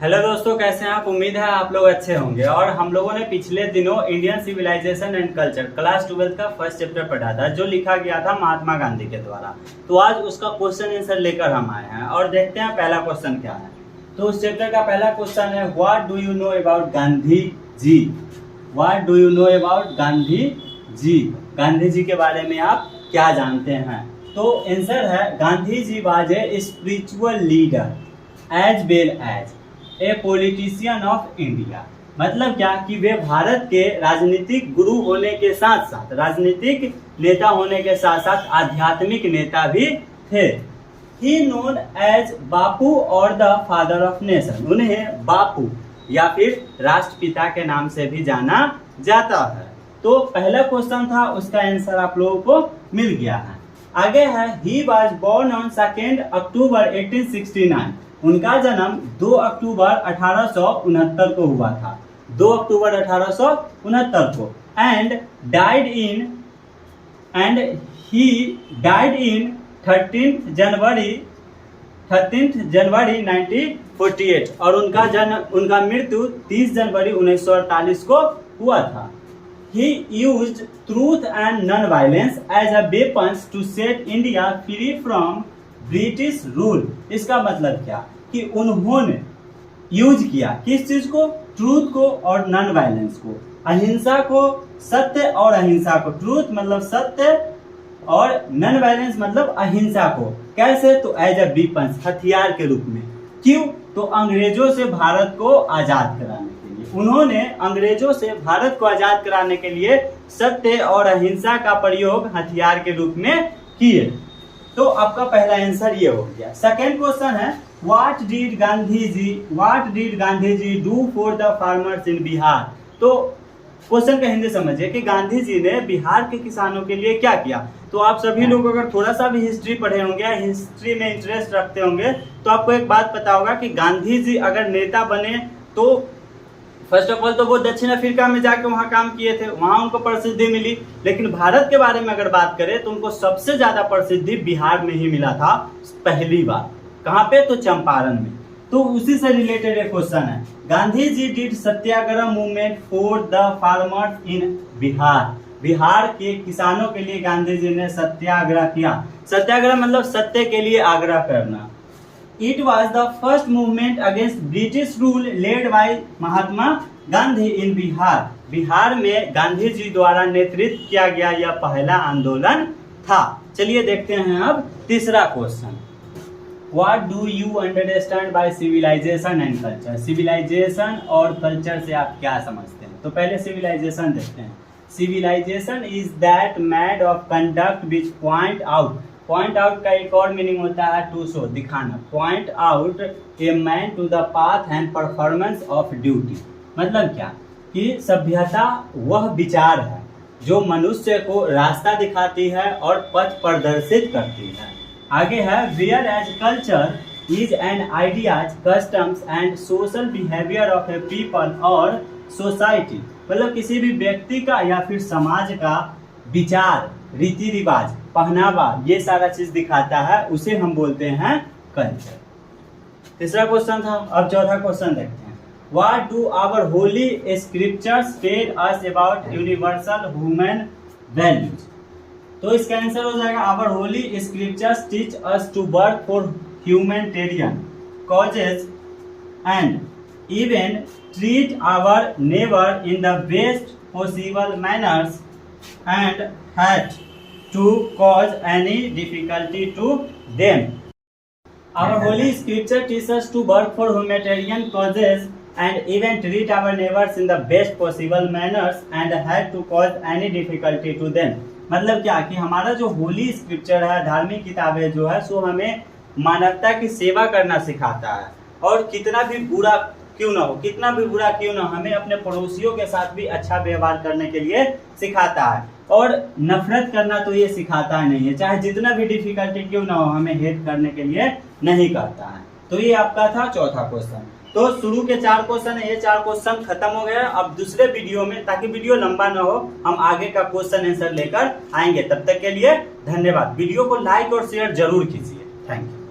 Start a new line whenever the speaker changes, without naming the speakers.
Hello दोस्तों, कैसे हैं आप। उम्मीद है आप लोग अच्छे होंगे। और हम लोगों ने पिछले दिनों Indian civilization and culture class 12 का फर्स्ट चैप्टर पढ़ा था, जो लिखा गया था महात्मा गांधी के द्वारा। तो आज उसका क्वेश्चन आंसर लेकर हम आए हैं और देखते हैं पहला क्वेश्चन क्या है। तो उस चैप्टर का पहला क्वेश्चन है, what do you know about Gandhi ji. What do you know about Gandhi ji. Gandhi ji के बारे में आप क्या जानते हैं। तो आंसर है, Gandhi ji was a spiritual leader as well as a politician of India. मतलब क्या कि वे भारत के राजनीतिक गुरु होने के साथ साथ, राजनीतिक नेता होने के साथ साथ आध्यात्मिक नेता भी थे। ही नोन एज बापू और द फादर ऑफ नेशन। उन्हें बापू या फिर राष्ट्रपिता के नाम से भी जाना जाता है। तो पहला क्वेश्चन था, उसका आंसर आप लोगों को मिल गया है। आगे है, ही वाज बोर्न ऑन 2 अक्टूबर 1869। उनका जन्म 2 अक्टूबर 1869 को हुआ था। 2 अक्टूबर 1869 को। एंड ही डाइड इन 13 जनवरी 1948। और उनका मृत्यु 30 जनवरी 1948 को हुआ था। He used truth and non-violence as a weapons to set India free from British rule। इसका मतलब क्या कि उन्होंने यूज किया किस चीज को, ट्रूथ को और नॉन वायलेंस को, अहिंसा को, सत्य और अहिंसा को। ट्रूथ मतलब सत्य और नॉन वायलेंस मतलब अहिंसा को। कैसे, तो एज अ वेपन्स, हथियार के रूप में। क्यों, तो अंग्रेजों से भारत को आजाद कराने के लिए। उन्होंने अंग्रेजों से भारत को आजाद कराने के लिए सत्य और अहिंसा का प्रयोग हथियार के रूप में किए। तो आपका पहला आंसर ये हो गया। सेकेंड क्वेश्चन है, what did Gandhi ji do for the farmers in Bihar. तो क्वेश्चन का हिंदी समझिए कि गांधी जी ने बिहार के किसानों के लिए क्या किया। तो आप सभी लोग अगर थोड़ा सा भी हिस्ट्री पढ़े होंगे, हिस्ट्री में इंटरेस्ट रखते होंगे, तो आपको एक बात पता होगा कि गांधी जी अगर नेता बने तो फर्स्ट ऑफ ऑल तो वो दक्षिण अफ्रीका में जाके वहाँ काम किए थे, वहाँ उनको प्रसिद्धि मिली। लेकिन भारत के बारे में अगर बात करें तो उनको सबसे ज्यादा प्रसिद्धि बिहार में ही मिला था पहली बार। कहाँ पे, तो चंपारण में। तो उसी से रिलेटेड एक क्वेश्चन है, Gandhi ji did satyagraha movement for the farmers in Bihar. Bihar के किसानों के लिए गांधी जी ने सत्याग्रह किया। सत्याग्रह मतलब सत्य के लिए आग्रह करना। It was the first movement against British rule led by Mahatma Gandhi in Bihar. Bihar में गांधी जी द्वारा नेतृत्व किया गया यह पहला आंदोलन था। चलिए देखते हैं अब तीसरा question. What do you understand by civilization and culture? Civilization और कल्चर से आप क्या समझते हैं। तो पहले सिविलाइजेशन देखते हैं। Civilization is that mode of conduct which point out. Point out का एक और मीनिंग होता है टू शो, दिखाना। Point out a man to the path and performance of duty. मतलब क्या कि सभ्यता वह विचार है जो मनुष्य को रास्ता दिखाती है और पथ प्रदर्शित करती है। आगे है, whereas culture is an ideas, customs and social behaviour of a people और सोसाइटी। मतलब किसी भी व्यक्ति का या फिर समाज का विचार, रीति रिवाज, पहनावा, ये सारा चीज दिखाता है, उसे हम बोलते हैं कल्चर। तीसरा क्वेश्चन था। अब चौथा क्वेश्चन देखते हैं। What do our holy scriptures tell us about universal human values. तो इसका आंसर हो जाएगा, our holy scriptures teach us to work for humanitarian causes and even treat our neighbour in the best possible manners and had to cause any difficulty to them. Our holy scripture teaches us to work for humanitarian causes and even treat our neighbors in the best possible manners and had to cause any difficulty to them. मतलब क्या कि हमारा जो Holi scripture है, धार्मिक किताबें जो है, सो हमें मानवता की सेवा करना सिखाता है। और कितना भी बुरा क्यों ना हो, कितना भी बुरा क्यों ना हो, हमें अपने पड़ोसियों के साथ भी अच्छा व्यवहार करने के लिए सिखाता है। और नफरत करना तो ये सिखाता ही नहीं है, चाहे जितना भी डिफिकल्टी क्यों ना हो, हमें हेट करने के लिए नहीं करता है। तो ये आपका था चौथा क्वेश्चन। तो शुरू के 4 क्वेश्चन है, ये 4 क्वेश्चन खत्म हो गया। अब दूसरे वीडियो में, ताकि वीडियो लंबा ना हो, हम आगे का क्वेश्चन आंसर लेकर आएंगे। तब तक के लिए धन्यवाद। वीडियो को लाइक और शेयर जरूर कीजिए। Thank you.